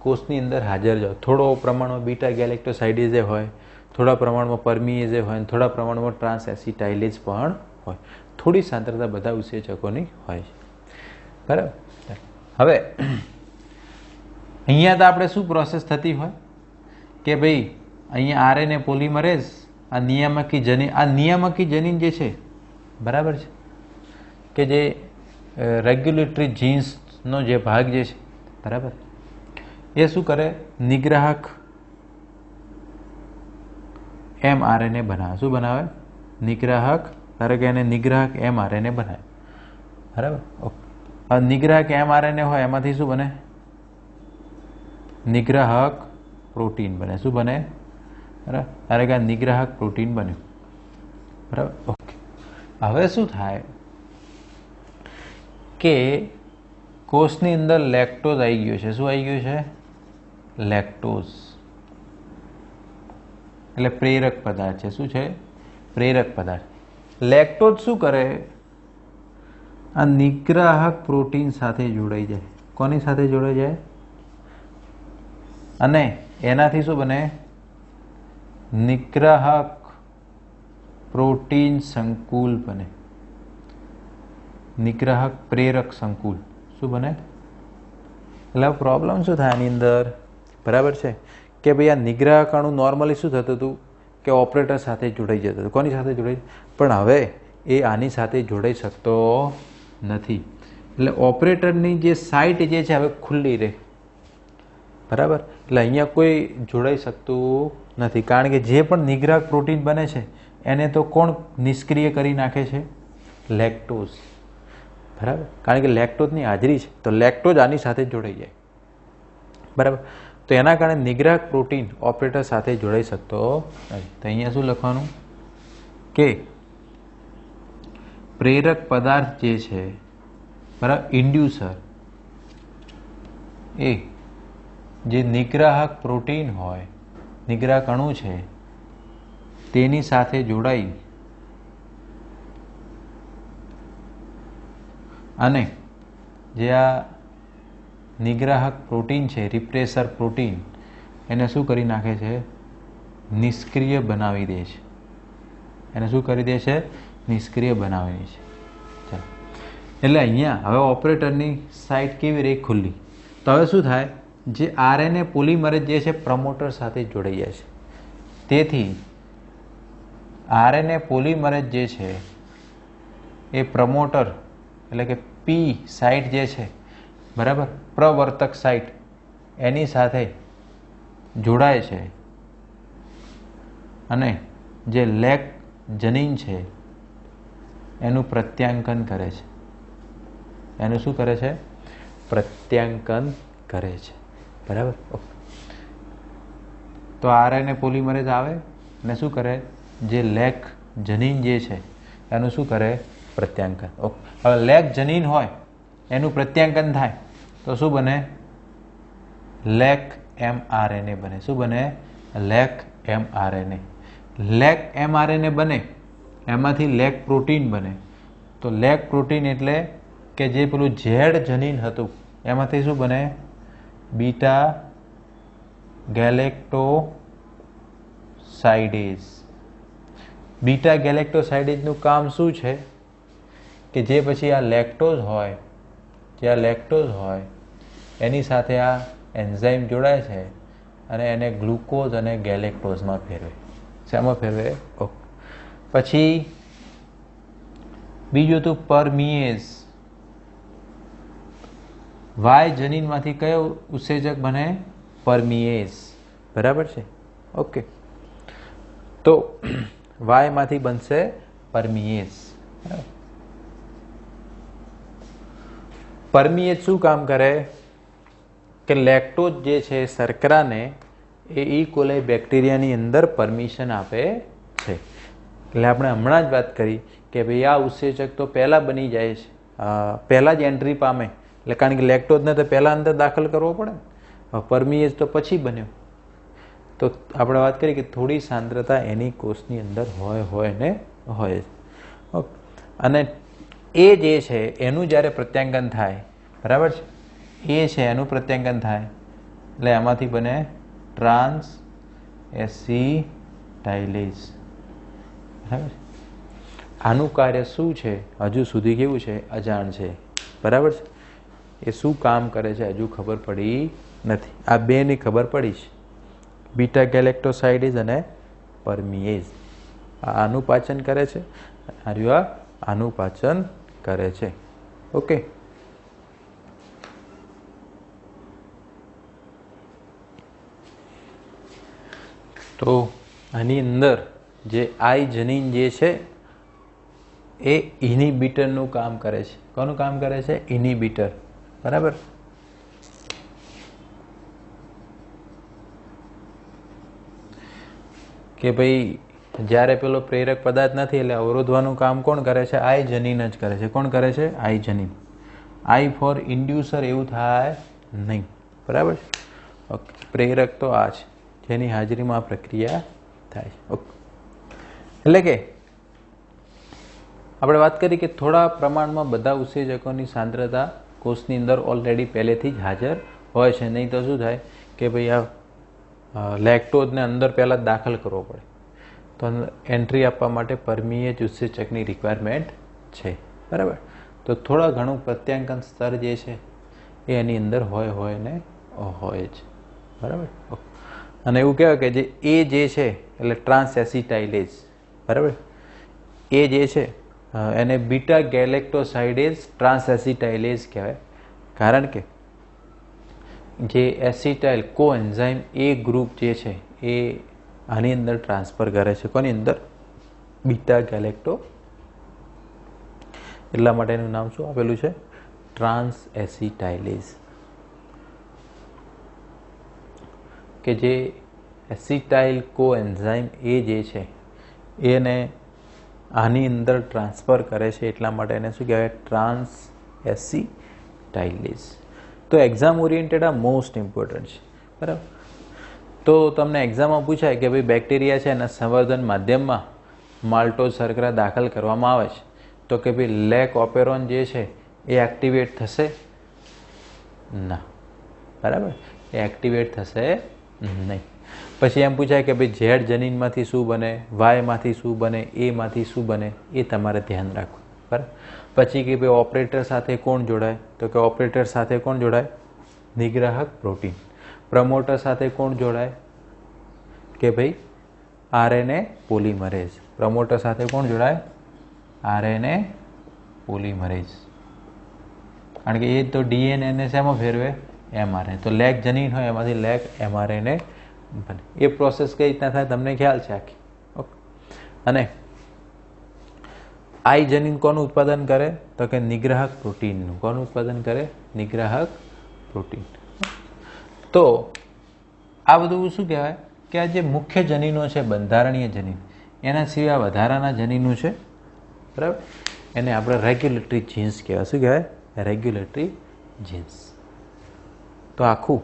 કોષની અંદર હાજર જાઓ. થોડો પ્રમાણમાં બીટા ગેલેક્ટોસાઇડેઝ હોય, થોડા પ્રમાણમાં પરમીએઝ હોય, અને થોડા પ્રમાણમાં ટ્રાન્સ એસિટાઇલેઝ પણ હોય. થોડી સાંદ્રતા બધા ઉત્સેચકોની હોય છે. બરાબર. હવે અહીંયા તો આપણે શું પ્રોસેસ થતી હોય કે ભાઈ અહીંયા આરએનએ પોલિમરેઝ આ નિયામકી જનીન જે છે, બરાબર છે, કે જે રેગ્યુલેટરી જીન્સનો જે ભાગ જે છે, બરાબર, એ શું કરે? નિગ્રાહક mRNA બનાવે. શું બનાવે? નિગ્રાહક. ધારો કે એને નિગ્રાહક mRNA બનાવે. બરાબર. ઓકે. હવે નિગ્રાહક mRNA હોય એમાંથી શું બને? નિગ્રાહક પ્રોટીન બને. શું બને? બરાબર. ધારો કે નિગ્રાહક પ્રોટીન બન્યું. બરાબર. ઓકે. હવે શું થાય કે કોષની અંદર લેક્ટોઝ આવી ગયો છે. શું આવી ગયું છે? લેક્ટોઝ એટલે પ્રેરક પદાર્થ છે. શું છે? પ્રેરક પદાર્થ. લેક્ટોઝ શું કરે? આ નિગ્રાહક પ્રોટીન સાથે જોડાઈ જાય. કોની સાથે જોડાઈ જાય? અને એનાથી શું બને? નિગ્રાહક પ્રોટીન સંકુલ બને. નિગ્રાહક પ્રેરક સંકુલ શું બને? એટલે પ્રોબ્લેમ શું થાય આની અંદર? બરાબર છે કે ભાઈ આ નિગ્રાહક અણુ નોર્મલી શું થતું હતું કે ઓપરેટર સાથે જોડાઈ જતું હતું. કોની સાથે જોડાઈ? પણ હવે એ આની સાથે જોડાઈ શકતો નથી. એટલે ઓપરેટરની જે સાઇટ જે છે હવે ખુલ્લી રહે. બરાબર. એટલે અહીંયા કોઈ જોડાઈ શકતું નથી, કારણ કે જે પણ નિગ્રાહક પ્રોટીન બને છે એને તો કોણ નિષ્ક્રિય કરી નાખે છે? લેક્ટોઝ. બરાબર. કારણ કે લેક્ટોઝની હાજરી છે તો લેક્ટોઝ આની સાથે જોડાઈ જાય. બરાબર. તો એના કારણે નિગ્રાહક પ્રોટીન ઓપરેટર સાથે જોડાઈ શકતો નથી. તો અહીંયા શું લખવાનું કે પ્રેરક પદાર્થ જે છે, બરાબર, ઇન્ડ્યુસર એ જે નિગ્રાહક પ્રોટીન હોય, નિગ્રાહક અણુ છે તેની સાથે જોડાઈ અને જે આ નિગ્રાહક પ્રોટીન છે, રિપ્રેસર પ્રોટીન, એને શું કરી નાખે છે? નિષ્ક્રિય બનાવી દે છે. એને શું કરી દે છે? નિષ્ક્રિય બનાવી દે છે. ચાલો, એટલે અહીંયા હવે ઓપરેટરની સાઇટ કેવી રહી? ખુલ્લી. તો હવે શું થાય? જે આરએનએ પોલિમરેઝ જે છે પ્રમોટર સાથે જોડાઈ જાય છે. તેથી આરએનએ પોલિમરેઝ જે છે એ પ્રમોટર એટલે કે પી સાઇટ જે છે, બરાબર, પ્રવર્તક સાઇટ, એની સાથે જોડાય છે અને જે લેક જનીન છે એનું પ્રત્યાંકન કરે છે. એનું શું કરે છે? પ્રત્યાંકન કરે છે. બરાબર. તો આરએનએ પોલિમરેઝ આવે અને શું કરે? જે લેક જનીન જે છે એનું શું કરે? પ્રત્યાંકન. ઓકે. હવે લેક જનીન હોય એનું પ્રત્યાંકન થાય તો શું બને? લેક mRNA બને. શું બને? Lake mRNA. લેક mRNA બને એમાંથી લેક પ્રોટીન બને. તો લેક પ્રોટીન એટલે કે જે પેલું ઝેડ જનીન હતું એમાંથી શું બને? બીટા ગેલેક્ટોસાઇડેઝ. બીટા ગેલેક્ટોસાઇડેઝનું કામ શું છે? કે જે પછી આ લેક્ટોઝ હોય, જે આ લેક્ટોઝ હોય એની સાથે આ એન્ઝાઇમ જોડાય છે અને એને ગ્લુકોઝ અને ગેલેક્ટોઝમાં ફેરવે. શેમાં ફેરવે? ઓકે. પછી બીજું હતું પરમિએઝ. વાય જનીનમાંથી કયો ઉત્સેચક બને? પરમિએઝ. બરાબર છે. ઓકે. તો વાયમાંથી બનશે પરમિએઝ. પરમિએઝ શું કામ કરે? કે લેક્ટોઝ જે છે શર્કરાને એ ઇકોલાઈ બેક્ટેરિયાની અંદર પરમિશન આપે છે. એટલે આપણે હમણાં જ વાત કરી કે ભાઈ આ ઉત્સેચક તો પહેલાં બની જાય છે, પહેલાં જ એન્ટ્રી પામે, એટલે કારણ કે લેક્ટોઝને તો પહેલાં અંદર દાખલ કરવો પડે ને. પરમિએઝ તો પછી બન્યો. તો આપણે વાત કરી કે થોડી સાંદ્રતા એની કોષની અંદર હોય ને હોય. ઓકે. અને એ જે છે એનું જ્યારે પ્રત્યાંકન થાય, બરાબર છે, એ છે એનું પ્રત્યાંકન થાય એટલે એમાંથી બને ટ્રાન્સ એસિટાઇલેઝ. બરાબર. આનું કાર્ય શું છે હજુ સુધી કેવું છે? અજાણ છે. બરાબર છે. એ શું કામ કરે છે હજુ ખબર પડી નથી. આ બેની ખબર પડી છે, બીટા ગેલેક્ટોસાઇડેઝ અને પરમિએઝ. આનું પાચન કરે છે, આનું પાચન કરે છે. ઓકે. તો આની અંદર જે આઈ જનીન જે છે એ ઇનિબિટરનું કામ કરે છે. કોનું કામ કરે છે? ઇનિબિટર. બરાબર. કે ભાઈ જ્યારે પેલો પ્રેરક પદાર્થ નથી એટલે અવરોધવાનું કામ કોણ કરે છે? આઈ જનીન જ કરે છે. કોણ કરે છે? આઈ જનીન. આઈ ફોર ઇન્ડ્યુસર એવું થાય નહીં. બરાબર. ઓકે, પ્રેરક તો આ છે જેની હાજરીમાં આ પ્રક્રિયા થાય છે. ઓકે, એટલે કે આપણે વાત કરી કે થોડા પ્રમાણમાં બધા ઉત્સેચકોની સાંદ્રતા કોષની અંદર ઓલરેડી પહેલેથી જ હાજર હોય છે. નહીં તો શું થાય કે ભાઈ આ લેક્ટોઝને અંદર પહેલાં જ દાખલ કરવો પડે, તો એન્ટ્રી આપવા માટે પરમીય જ ઉત્સેચકની રિક્વાયરમેન્ટ છે. બરાબર. તો થોડા ઘણું પ્રત્યાંકન સ્તર જે છે એ એની અંદર હોય ને હોય જ. બરાબર. અને એવું કહેવાય કે જે એ જે છે એટલે ટ્રાન્સ એસિટાઇલેઝ, બરાબર, એ જે છે એને બીટા ગેલેક્ટોસાઇડેઝ ટ્રાન્સ એસિટાઇલેઝ કહેવાય. કારણ કે જે એસિટાઇલ કોએન્ઝાઇમ એ ગ્રુપ જે છે એ આની અંદર ટ્રાન્સફર કરે છે. કોની અંદર? બીટા ગેલેક્ટો. એટલા માટે એનું નામ શું આપેલું છે? ટ્રાન્સ એસિટાઇલેઝ. કે જે એસિટાઇલ કોએન્ઝાઇમ એ જે છે એને આની અંદર ટ્રાન્સફર કરે છે, એટલા માટે એને શું કહેવાય? ટ્રાન્સ એસિટાઇલેઝ. તો એક્ઝામ ઓરિએન્ટેડ આ મોસ્ટ ઇમ્પોર્ટન્ટ છે. બરાબર. તો તમને એક્ઝામમાં પૂછાય કે ભાઈ બેક્ટેરિયા છે એના સંવર્ધન માધ્યમમાં માલ્ટોઝ શર્કરા દાખલ કરવામાં આવે છે, તો કે ભાઈ લેક ઓપેરોન જે છે એ એક્ટિવેટ થશે? ના. બરાબર, એ એક્ટિવેટ થશે નહીં. પછી એમ પૂછાય કે ભાઈ ઝેડ જનીનમાંથી શું બને, વાયમાંથી શું બને, એમાંથી શું બને, એ તમારે ધ્યાન રાખવું. બરાબર. પછી કે ભાઈ ઓપરેટર સાથે કોણ જોડાય, તો કે ઓપરેટર સાથે કોણ જોડાય? નિગ્રાહક પ્રોટીન. પ્રમોટર સાથે કોણ જોડાય? કે ભાઈ આરએનએ પોલિમરેઝ. પ્રમોટર સાથે કોણ જોડાય? RNA polymerase. કારણ કે એ તો ડીએનએને શેમાં ફેરવે? એમઆરએનએ. તો લેક જનીન હોય એમાંથી લેક એમઆરએનએ બને. એ પ્રોસેસ કઈ રીતના થાય તમને ખ્યાલ છે આખી. ઓકે. અને આઈ જનીન કોનું ઉત્પાદન કરે? તો કે નિગ્રાહક પ્રોટીનનું. કોનું ઉત્પાદન કરે? નિગ્રાહક પ્રોટીન. તો આ બધું શું કહેવાય કે આ જે મુખ્ય જનીનો છે, બંધારણીય જનીન, એના સિવાય વધારાના જનીનો છે, બરાબર, એને આપણે રેગ્યુલેટરી જીન્સ કહેવાય. શું કહેવાય? Regulatory jeans. તો આખું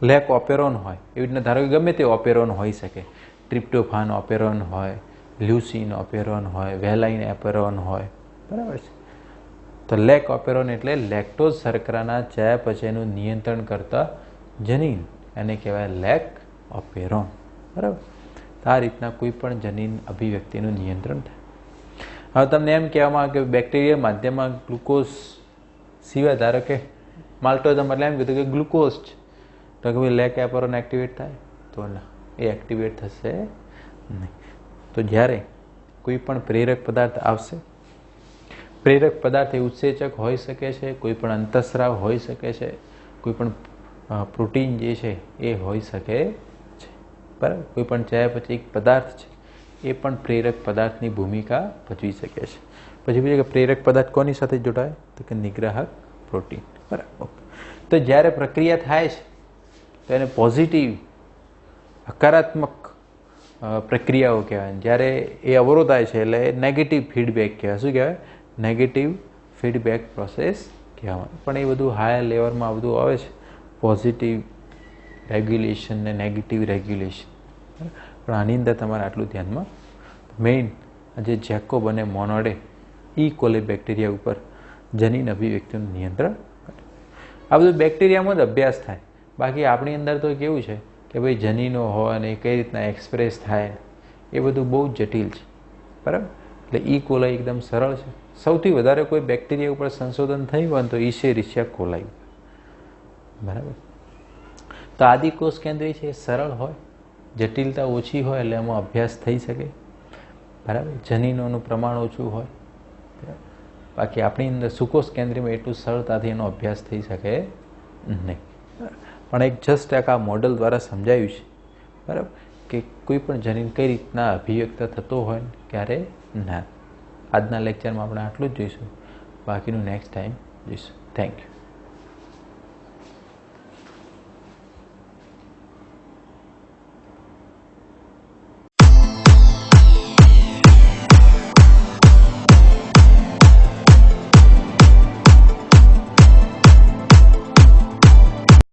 લેક ઓપેરોન હોય એવી રીતના ધારો કે ગમે તે ઓપેરોન હોઈ શકે. ટ્રિપ્ટોફાન ઓપેરોન હોય, લ્યુસીન ઓપેરોન હોય, વેલાઇન ઓપેરોન હોય, બરાબર છે. તો લેક ઓપેરોન એટલે લેક્ટોઝ શર્કરાના ચયાપચયનું નિયંત્રણ કરતા જનીન, એને કહેવાય લેક ઓપેરોન. બરાબર. તો આ રીતના કોઈ પણ જનીન અભિવ્યક્તિનું નિયંત્રણ થાય. હવે તમને એમ કહેવામાં આવે કે બેક્ટેરિયા માધ્યમમાં ગ્લુકોઝ સિવાય ધારો કે માલ્ટોઝ એટલે એમ કીધું કે ગ્લુકોઝ છે, તો કે ભાઈ લેક ઓપેરોન એક્ટિવેટ થાય? તો ના, એ એક્ટિવેટ થશે નહીં. તો જ્યારે કોઈ પણ પ્રેરક પદાર્થ આવશે, પ્રેરક પદાર્થ એ ઉત્સેચક હોઈ શકે છે, કોઈ પણ અંતઃસ્રાવ હોઈ શકે છે, કોઈ પણ પ્રોટીન જે છે એ હોઈ શકે છે. બરાબર. કોઈ પણ ચયાપચયિક પદાર્થ છે એ પણ પ્રેરક પદાર્થની ભૂમિકા ભજવી શકે છે. પછી બીજું કે પ્રેરક પદાર્થ કોની સાથે જોડાય? તો કે નિગ્રાહક પ્રોટીન. બરાબર. તો જ્યારે પ્રક્રિયા થાય છે તો એને પોઝિટિવ હકારાત્મક પ્રક્રિયાઓ કહેવાય. જ્યારે એ અવરોધાય છે એટલે નેગેટિવ ફીડબેક કહેવાય. શું કહેવાય? નેગેટિવ ફીડબેક પ્રોસેસ કહેવાય. પણ એ બધું હાયર લેવલમાં બધું આવે છે, પોઝિટિવ રેગ્યુલેશન ને નેગેટિવ રેગ્યુલેશન. પણ આની અંદર તમારે આટલું ધ્યાનમાં મેઇન જે જેકોબ અને મોનોડે ઈ કોલી બેક્ટેરિયા ઉપર જનીન અભિવ્યક્તિનું નિયંત્રણ કરે. આ બધું બેક્ટેરિયામાં જ અભ્યાસ થાય. બાકી આપણી અંદર તો કેવું છે કે ભાઈ જનીનો હોય અને કઈ રીતના એક્સપ્રેસ થાય એ બધું બહુ જ જટિલ છે. બરાબર. એટલે ઈ કોલાઈ એકદમ સરળ છે. સૌથી વધારે કોઈ બેક્ટેરિયા ઉપર સંશોધન થયું હોય તો ઇશેરિશિયા કોલાઈ. બરાબર. તો આદિકોષ કેન્દ્રી છે એ સરળ હોય, જટિલતા ઓછી હોય એટલે એમાં અભ્યાસ થઈ શકે. બરાબર. જનીનોનું પ્રમાણ ઓછું હોય. બાકી આપણી અંદર સુકોષ કેન્દ્રીમાં એટલું સરળતાથી એનો અભ્યાસ થઈ શકે નહીં. પણ એક જસ્ટ આ મોડલ દ્વારા સમજાયું છે, બરાબર, કે કોઈ પણ જનીન કઈ રીતના અભિવ્યક્ત થતો હોય ક્યારે ના. આજના લેક્ચરમાં આપણે આટલું જ જોઈશું, બાકીનું નેક્સ્ટ ટાઈમ જોઈશું. Thank you.